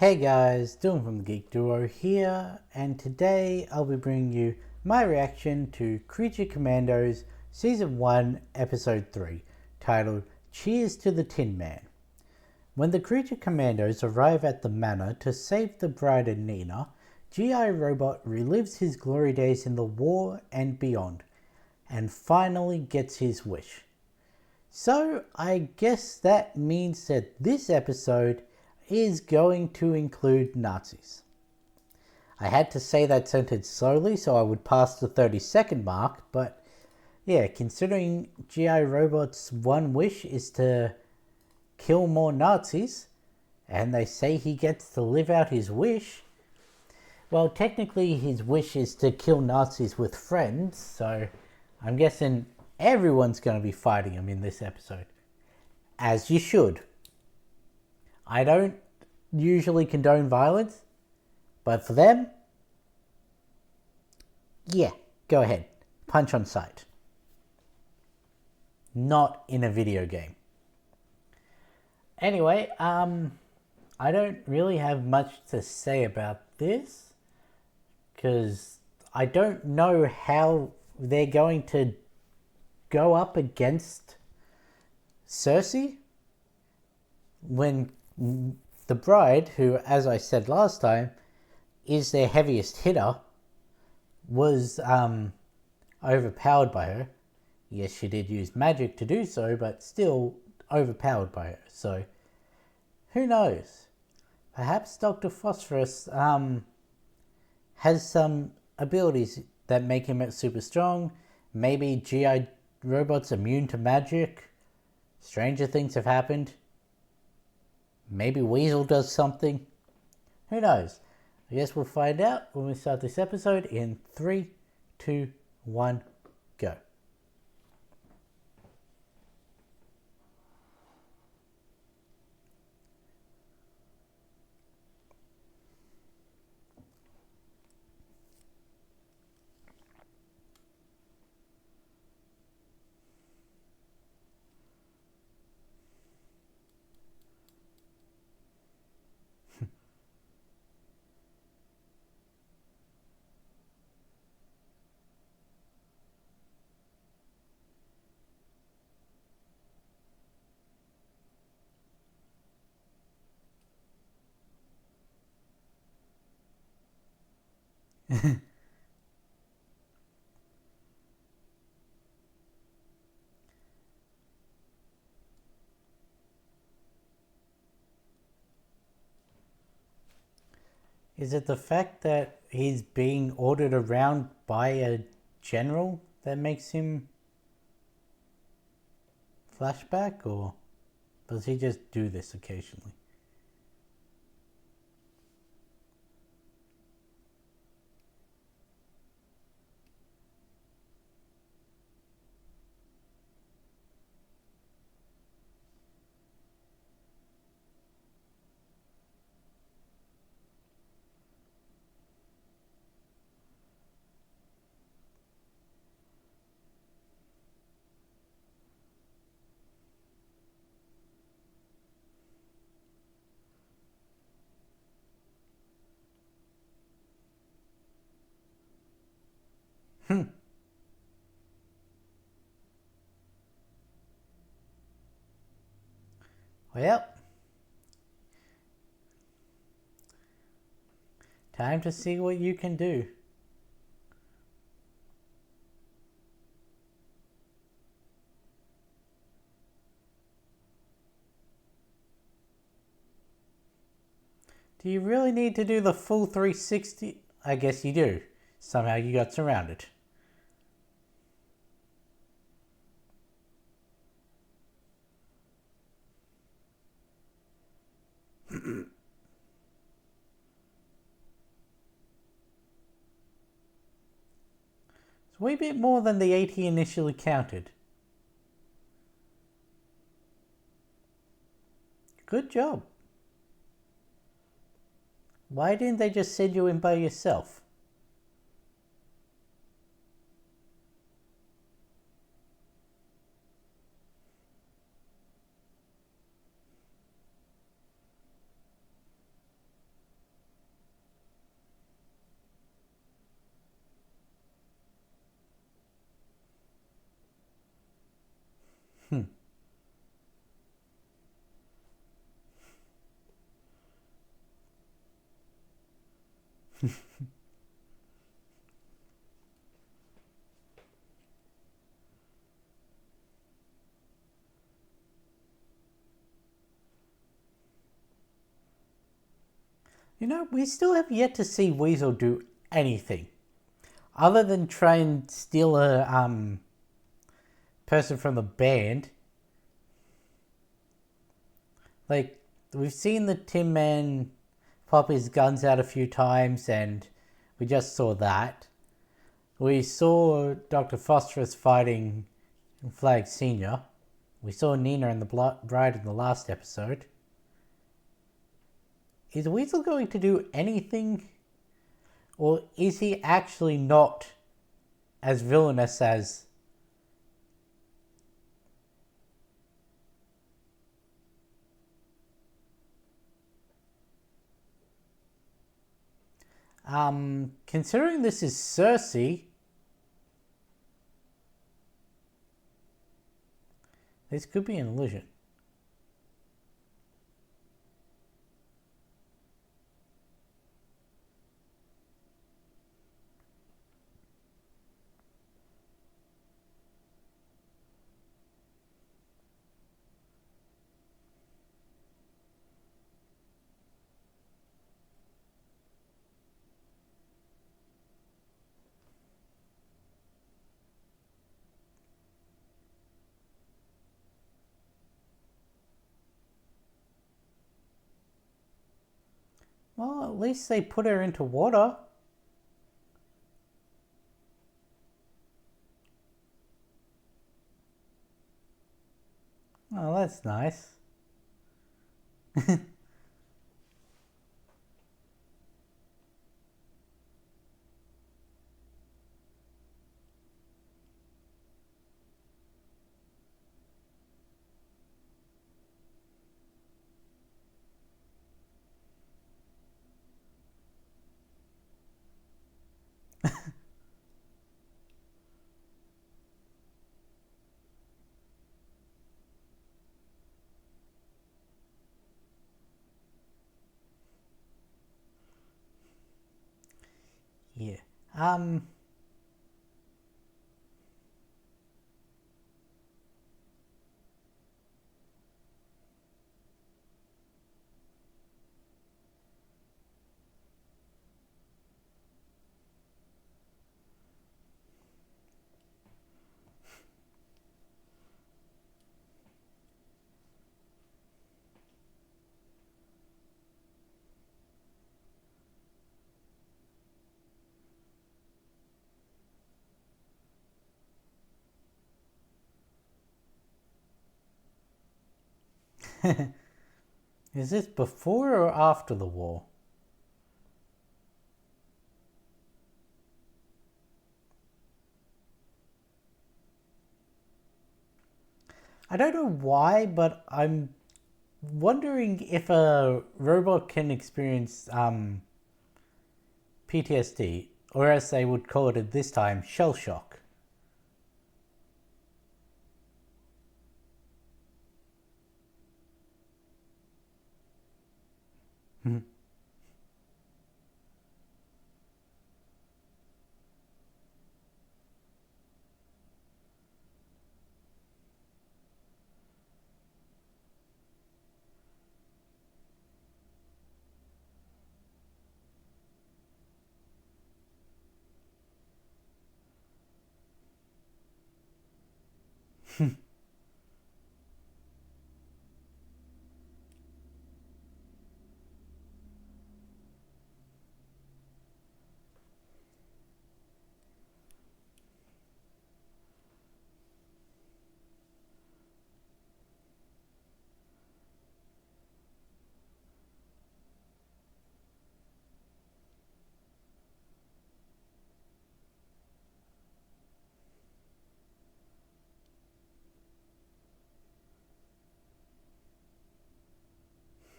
Hey guys, Dylan from the Geek Duo here, and today I'll be bringing you my reaction to Creature Commandos Season 1, Episode 3, titled Cheers to the Tin Man. When the Creature Commandos arrive at the manor to save the bride and Nina, G.I. Robot relives his glory days in the war and beyond, and finally gets his wish. So I guess that means that this episode is going to include Nazis. I had to say that sentence slowly so I would pass the 30-second mark, but yeah, considering G.I. Robot's one wish is to kill more Nazis, and they say he gets to live out his wish, well, technically his wish is to kill Nazis with friends, so I'm guessing everyone's going to be fighting him in this episode. As you should. I don't usually condone violence, but for them, yeah, go ahead. Punch on sight. Not in a video game. Anyway, I don't really have much to say about this, because I don't know how they're going to go up against Cersei when the bride, who, as I said last time, is their heaviest hitter, was overpowered by her. Yes, she did use magic to do so, but still overpowered by her. So, who knows? Perhaps Dr. Phosphorus has some abilities that make him super strong. Maybe G.I. Robot's immune to magic. Stranger things have happened. Maybe Weasel does something. Who knows? I guess we'll find out when we start this episode in 3, 2, 1, go. Is it the fact that he's being ordered around by a general that makes him flashback, or does he just do this occasionally? Well, time to see what you can do. Do you really need to do the full 360? I guess you do. Somehow you got surrounded. It's way bit more than the 80 initially counted. Good job. Why didn't they just send you in by yourself? You know, we still have yet to see Weasel do anything other than try and steal a person from the band. Like, we've seen the Tin Man pop his guns out a few times, and we just saw that. We saw Dr. Phosphorus fighting Flag Senior. We saw Nina and the Bride in the last episode. Is Weasel going to do anything? Or is he actually not as villainous as... Considering this is Cersei, this could be an illusion. Well, at least they put her into water. Oh, that's nice. Yeah. Is this before or after the war? I don't know why, but I'm wondering if a robot can experience PTSD, or as they would call it at this time, shell shock.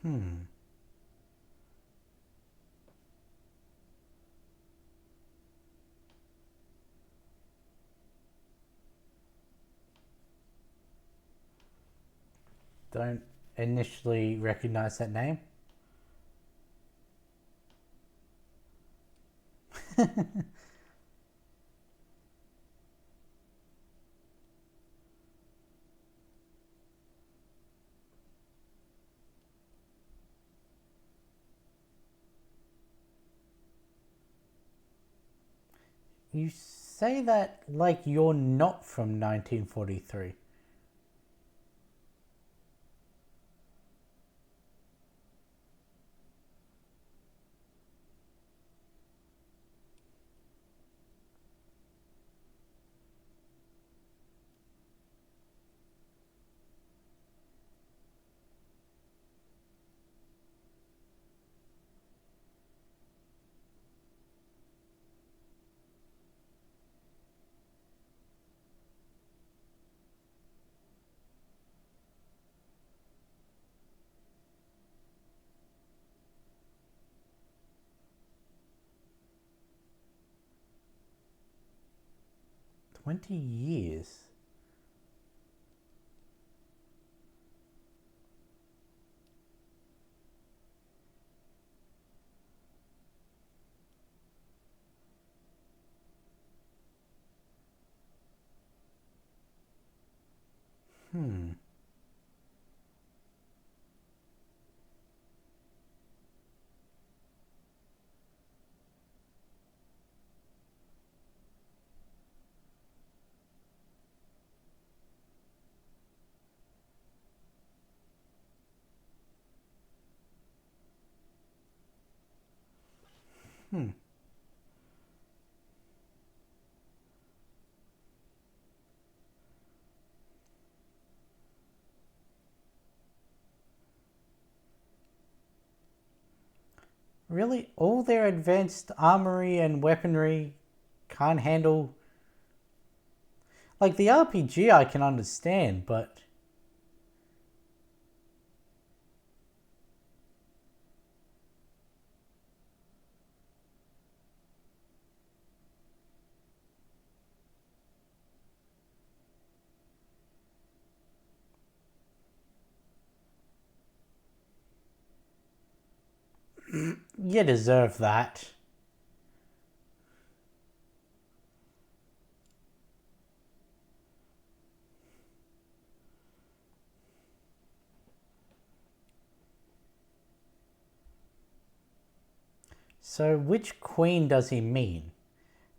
Hmm. Don't initially recognize that name. You say that like you're not from 1943. $20. Hmm. Hmm. Really? All their advanced armory and weaponry can't handle. Like the RPG, I can understand, but. You deserve that. So, which queen does he mean?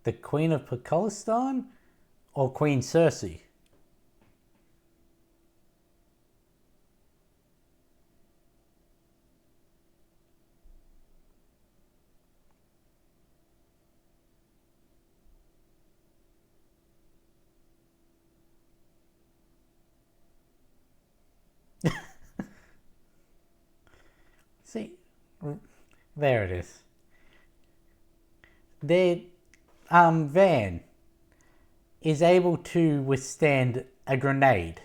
The Queen of Pakistan or Queen Cersei? See, there it is. Their van is able to withstand a grenade,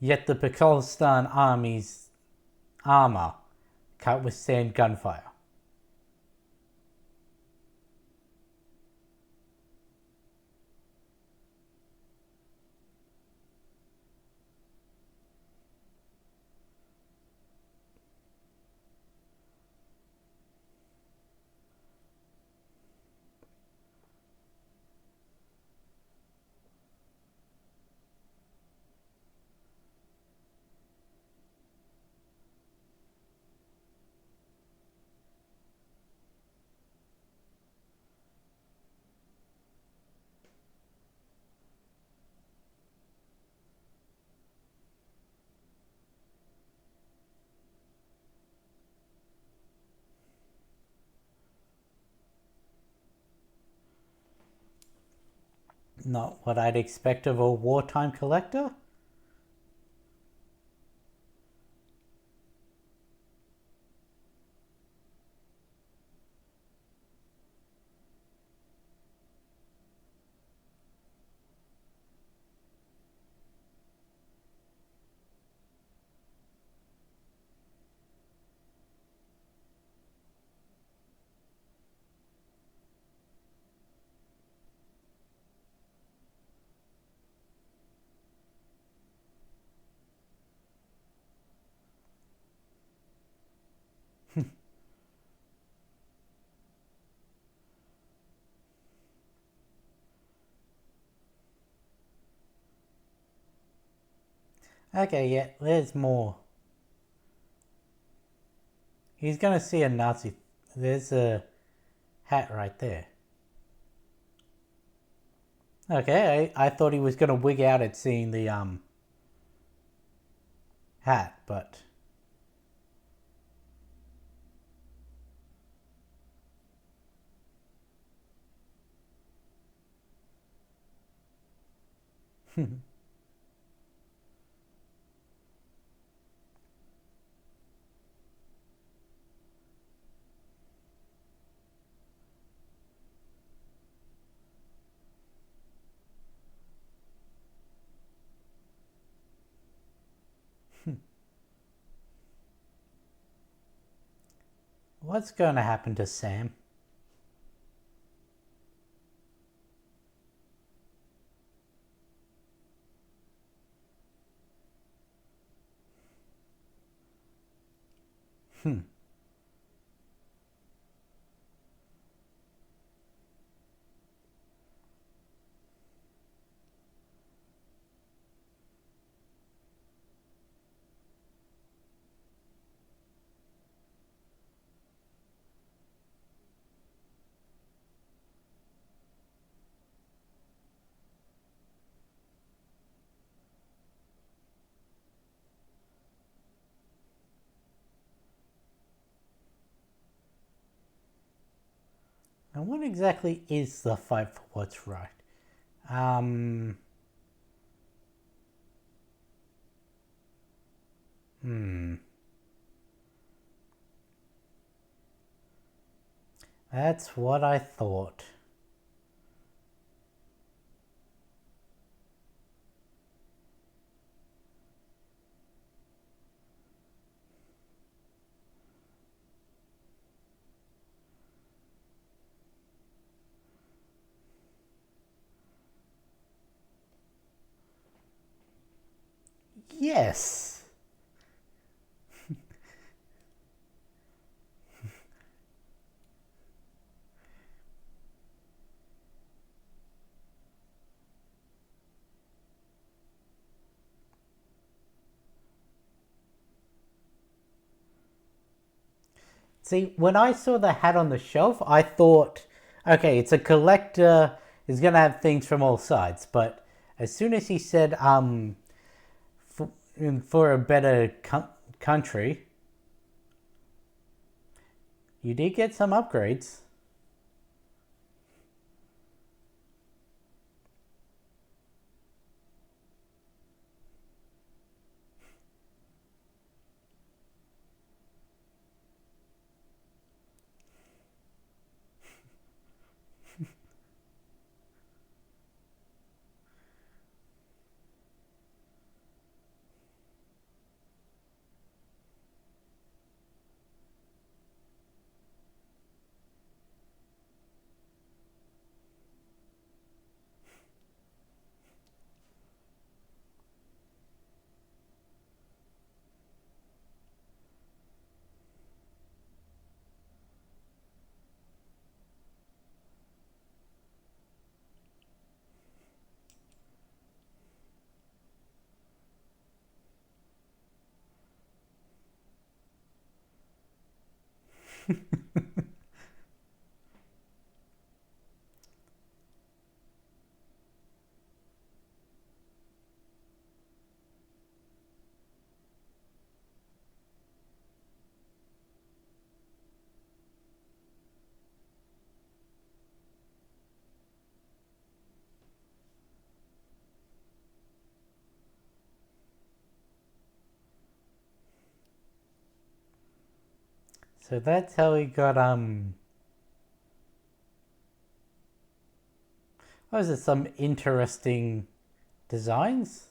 yet the Pakistan army's armor can't withstand gunfire. Not what I'd expect of a wartime collector. Okay, yeah, there's more. He's gonna see a Nazi. There's a hat right there. Okay, I thought he was gonna wig out at seeing the hat, but what's gonna happen to Sam? And what exactly is the fight for what's right? Um, hmm. That's what I thought. Yes. See, when I saw the hat on the shelf, I thought, okay, it's a collector, is going to have things from all sides. But as soon as he said, for, for a better country, you did get some upgrades. So that's how he got, what was it, some interesting designs?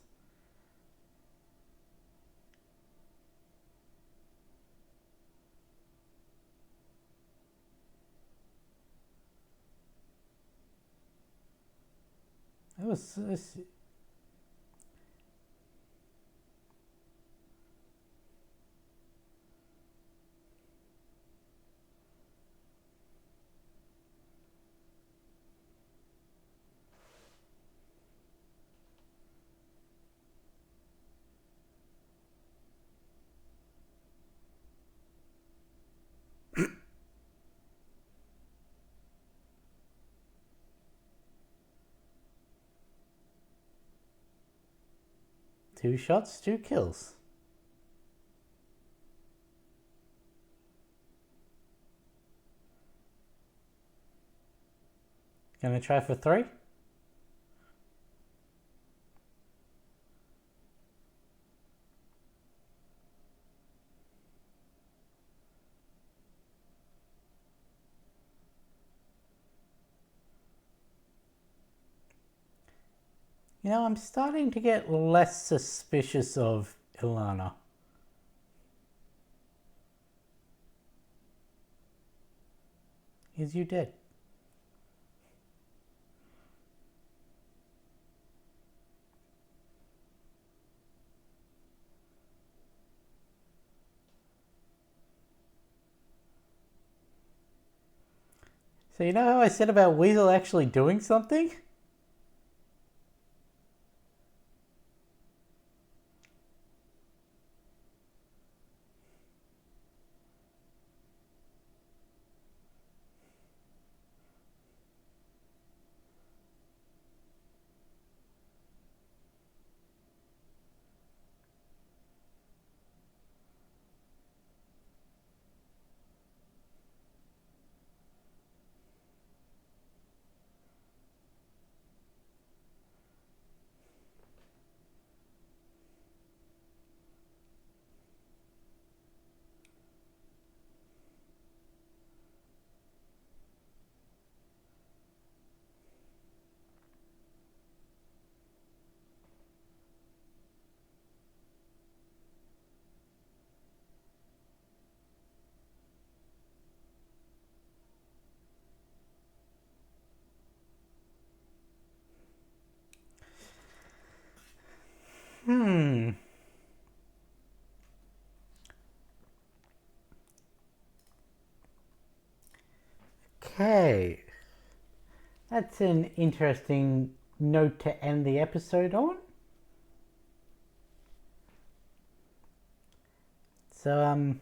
It was. 2 shots, 2 kills. Gonna try for 3? You know, I'm starting to get less suspicious of Ilana. Is you dead? So you know how I said about Weasel actually doing something? Okay. That's an interesting note to end the episode on. So,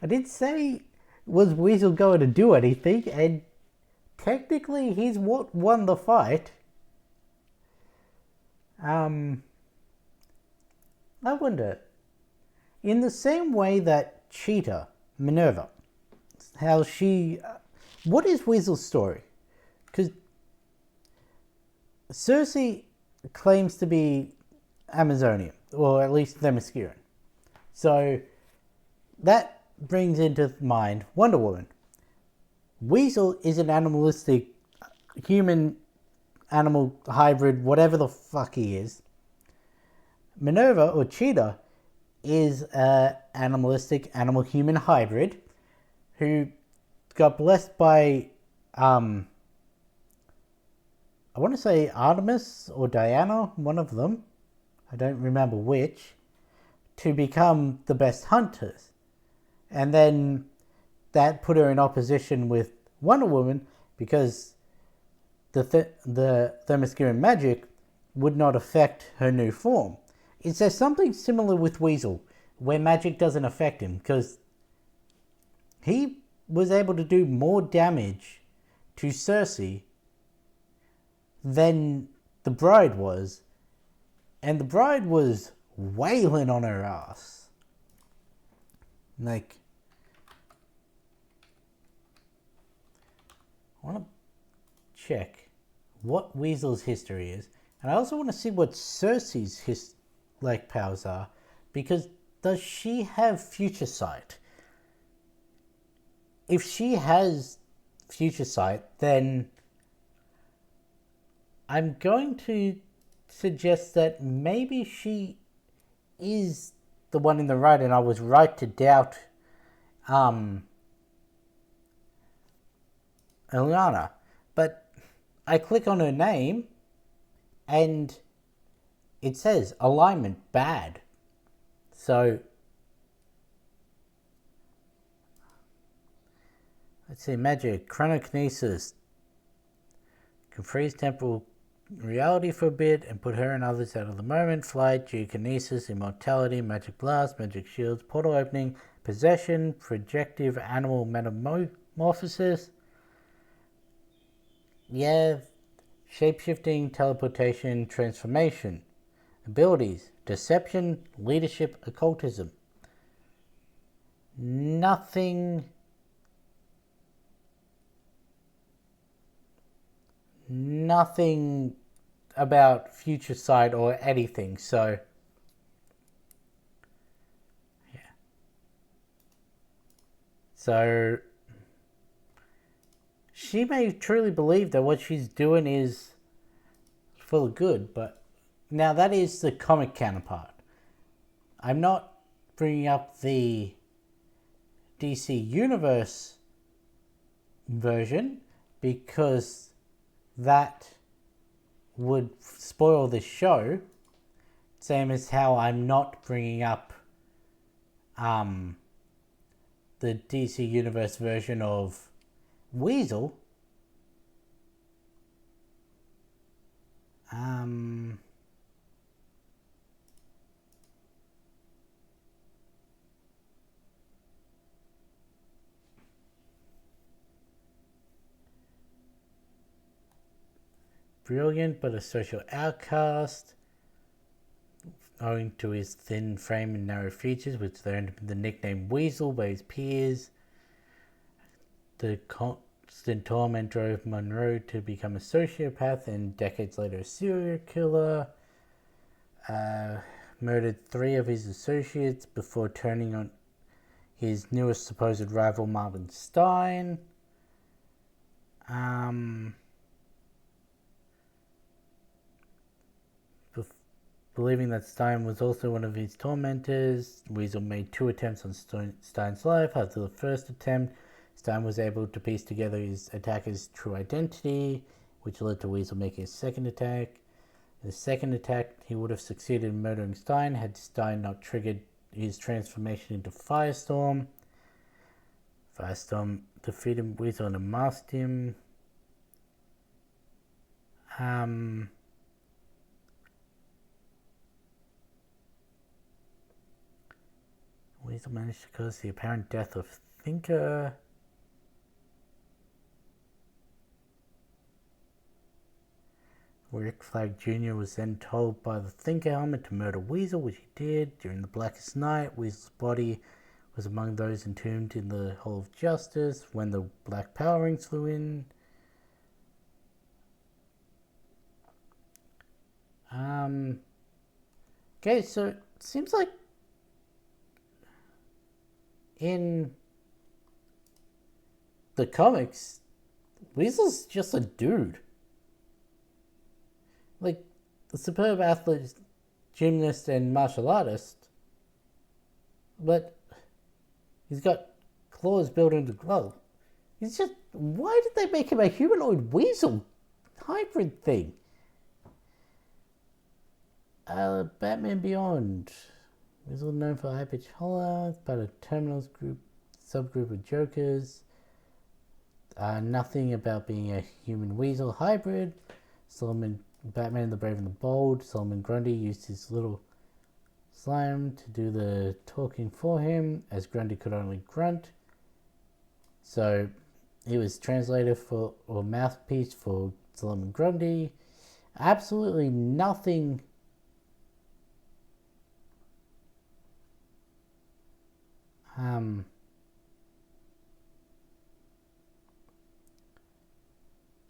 I did say, was Weasel going to do anything? And technically, he's what won the fight. I wonder, in the same way that Cheetah, Minerva, how she... what is Weasel's story? Because Cersei claims to be Amazonian, or at least Themysciran. So that brings into mind Wonder Woman. Weasel is an animalistic human animal hybrid, whatever the fuck he is. Minerva, or Cheetah, is an animalistic animal human hybrid who got blessed by I want to say Artemis or Diana, one of them, I don't remember which, to become the best hunters. And then that put her in opposition with Wonder Woman because the Themysciran magic would not affect her new form. Is there something similar with Weasel where magic doesn't affect him? Because he was able to do more damage to Cersei than the bride was. And the bride was wailing on her ass. Like, I want to check what Weasel's history is. And I also want to see what Cersei's powers are. Because does she have future sight? If she has future sight, then I'm going to suggest that maybe she is the one in the right, and I was right to doubt Eliana. But I click on her name and it says alignment bad. So let's see, magic, chronokinesis, can freeze temporal reality for a bit and put her and others out of the moment. Flight, geokinesis, immortality, magic blast, magic shields, portal opening, possession, projective animal metamorphosis. Yeah, shapeshifting, teleportation, transformation. Abilities: deception, leadership, occultism. Nothing about future sight or anything, so yeah. So she may truly believe that what she's doing is for the good, but now that is the comic counterpart. I'm not bringing up the DC Universe version because that would spoil the show. Same as how I'm not bringing up the DC Universe version of Weasel. Brilliant but a social outcast, owing to his thin frame and narrow features, which earned him the nickname Weasel by his peers. The constant torment drove Monroe to become a sociopath and decades later a serial killer. Murdered 3 of his associates before turning on his newest supposed rival, Marvin Stein. Believing that Stein was also one of his tormentors, Weasel made 2 attempts on Stein's life. After the first attempt, Stein was able to piece together his attacker's true identity, which led to Weasel making a second attack. In the second attack, he would have succeeded in murdering Stein had Stein not triggered his transformation into Firestorm. Firestorm defeated Weasel and unmasked him. Weasel managed to cause the apparent death of Thinker. Rick Flag Jr. was then told by the Thinker helmet to murder Weasel, which he did. During the Blackest Night, Weasel's body was among those entombed in the Hall of Justice when the Black Power Rings flew in. Okay, so it seems like in the comics, Weasel's just a dude. Like, a superb athlete, gymnast, and martial artist. But he's got claws built into the glove. He's just... Why did they make him a humanoid weasel hybrid thing? Batman Beyond. Weasel known for high-pitched holler, part of Terminal's subgroup of Jokers. Nothing about being a human weasel hybrid. Batman the Brave and the Bold. Solomon Grundy used his little slime to do the talking for him, as Grundy could only grunt. So he was translator for, or mouthpiece for, Solomon Grundy. Absolutely nothing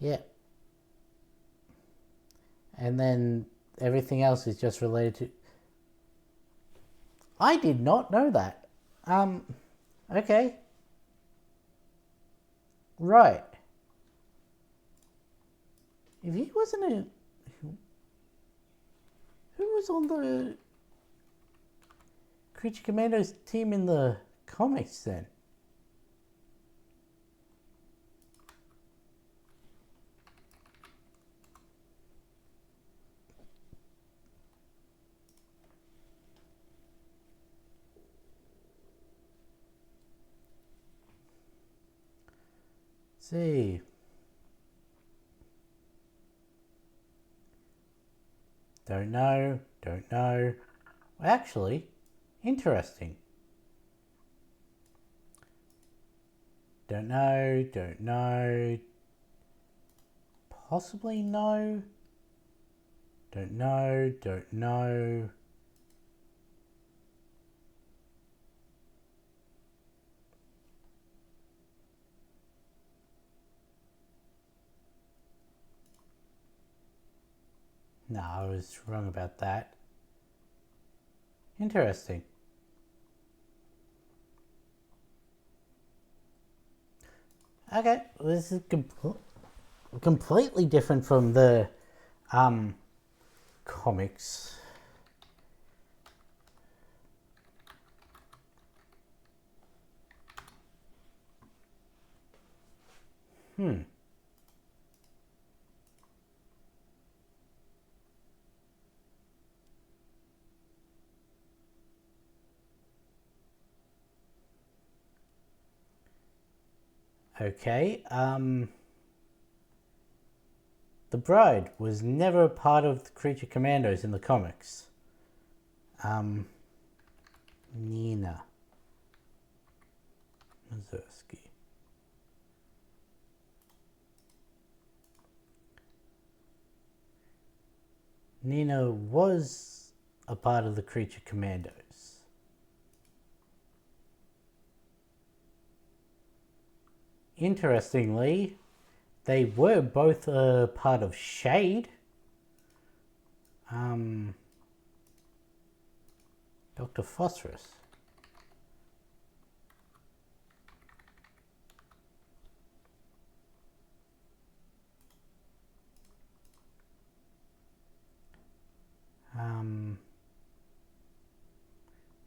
yeah. And then everything else is just related to... I did not know that. Okay. Right. If he wasn't a... Who was on the Creature Commandos team in the comics then? See. Don't know. Actually, interesting. Don't know. Possibly no. Don't know, don't know. No, I was wrong about that. Interesting. Okay, this is completely different from the comics. Okay, the bride was never a part of the Creature Commandos in the comics. Nina Mazursky. Nina was a part of the Creature Commandos. Interestingly, they were both a part of Shade. Dr. Phosphorus.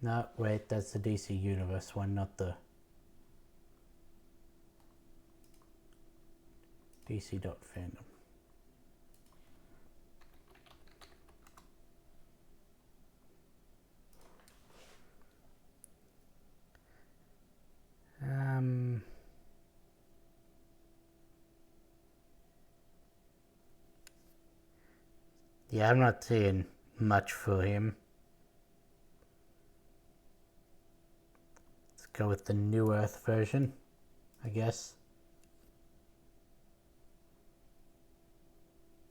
No, wait, that's the DC Universe one, not the DC.fandom. Yeah, I'm not seeing much for him. Let's go with the New Earth version, I guess.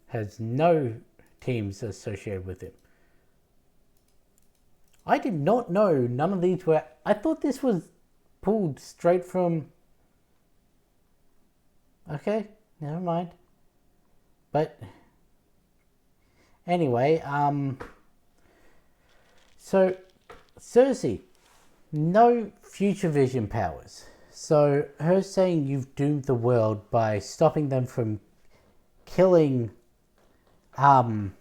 Has no teams associated with him. I did not know none of these were... I thought this was pulled straight from... Okay, never mind. But... Anyway, so Cersei, no future vision powers. So her saying you've doomed the world by stopping them from killing Ilyana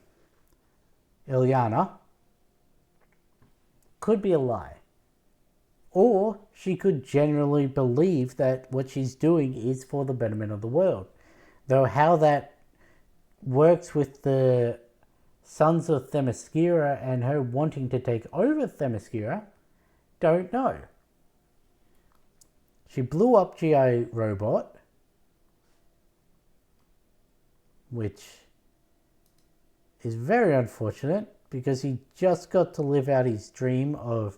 could be a lie. Or she could genuinely believe that what she's doing is for the betterment of the world. Though how that works with the Sons of Themyscira and her wanting to take over Themyscira, don't know. She blew up G.I. Robot, which is very unfortunate because he just got to live out his dream of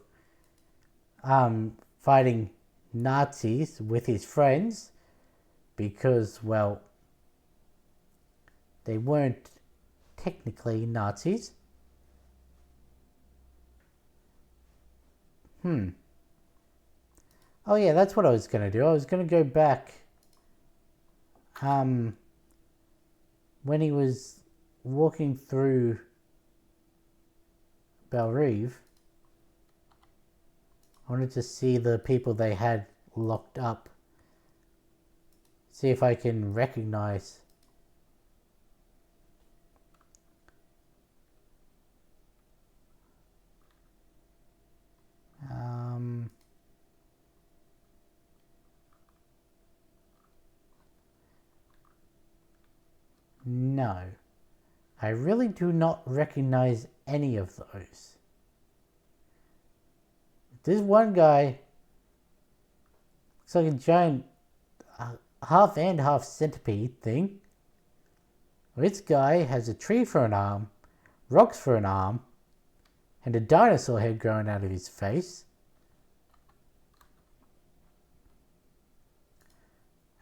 fighting Nazis with his friends because, well, they weren't technically Nazis. Oh yeah, that's what I was going to do. I was going to go back when he was walking through Belrive. I wanted to see the people they had locked up. See if I can recognize. No. I really do not recognize any of those. This one guy looks like a giant half and half centipede thing. This guy has a tree for an arm, rocks for an arm, and a dinosaur head growing out of his face.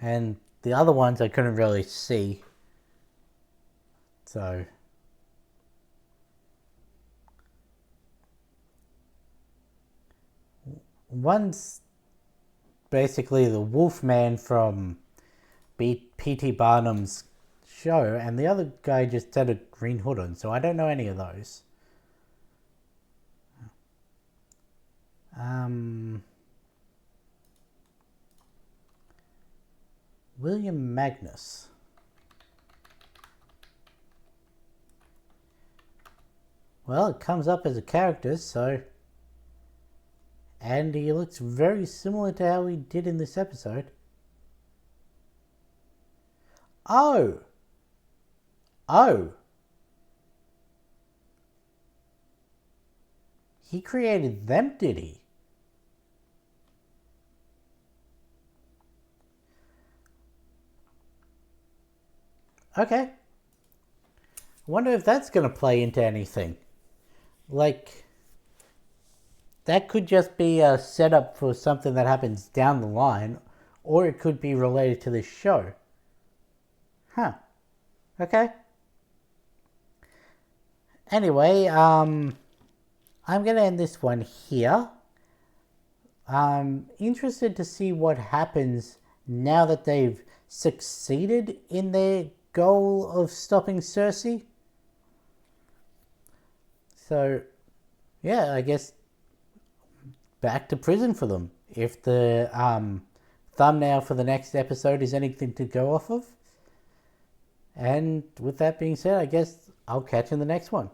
And the other ones I couldn't really see. So, One's basically the Wolfman from P.T. Barnum's show, and the other guy just had a green hood on, so I don't know any of those. William Magnus. Well, it comes up as a character, so... And he looks very similar to how he did in this episode. Oh! Oh! He created them, did he? Okay. I wonder if that's going to play into anything. Like, that could just be a setup for something that happens down the line, or it could be related to this show. Huh. Okay. Anyway, I'm going to end this one here. I'm interested to see what happens now that they've succeeded in their goal of stopping Cersei. So, yeah, I guess back to prison for them. If the thumbnail for the next episode is anything to go off of. And with that being said, I guess I'll catch you in the next one.